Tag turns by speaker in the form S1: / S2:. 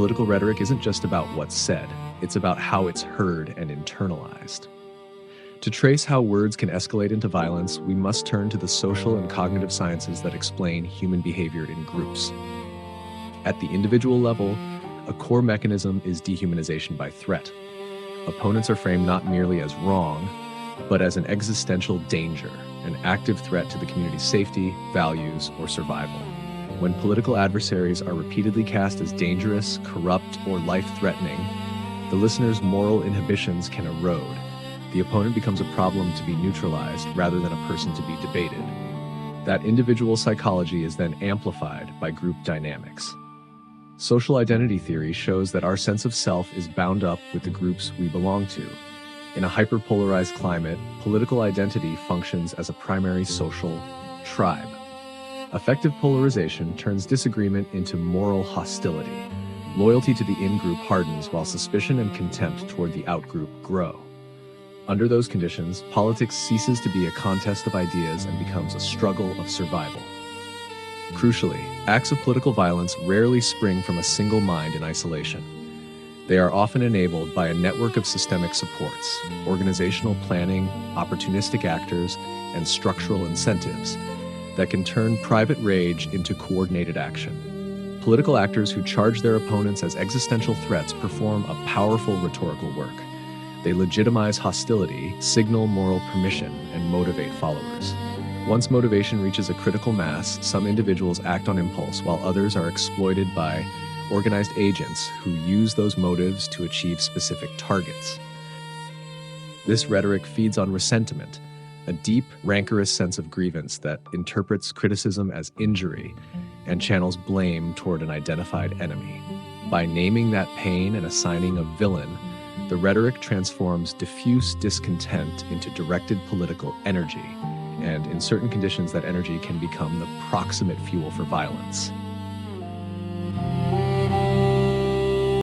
S1: political rhetoric isn't just about what's said, it's about how it's heard and internalized. To trace how words can escalate into violence, we must turn to the social and cognitive sciences that explain human behavior in groups. At the individual level, a core mechanism is dehumanization by threat. Opponents are framed not merely as wrong, but as an existential danger, an active threat to the community's safety, values, or survival. When political adversaries are repeatedly cast as dangerous, corrupt, or life-threatening, the listener's moral inhibitions can erode. The opponent becomes a problem to be neutralized rather than a person to be debated. That individual psychology is then amplified by group dynamics. Social identity theory shows that our sense of self is bound up with the groups we belong to. In a hyperpolarized climate, political identity functions as a primary social tribe. Affective polarization turns disagreement into moral hostility. Loyalty to the in-group hardens while suspicion and contempt toward the out-group grow. Under those conditions, politics ceases to be a contest of ideas and becomes a struggle of survival. Crucially, acts of political violence rarely spring from a single mind in isolation. They are often enabled by a network of systemic supports, organizational planning, opportunistic actors, and structural incentives that can turn private rage into coordinated action. Political actors who charge their opponents as existential threats perform a powerful rhetorical work. They legitimize hostility, signal moral permission, and motivate followers. Once motivation reaches a critical mass, some individuals act on impulse while others are exploited by organized agents who use those motives to achieve specific targets. This rhetoric feeds on resentment, a deep, rancorous sense of grievance that interprets criticism as injury and channels blame toward an identified enemy. By naming that pain and assigning a villain, the rhetoric transforms diffuse discontent into directed political energy, and in certain conditions that energy can become the proximate fuel for violence.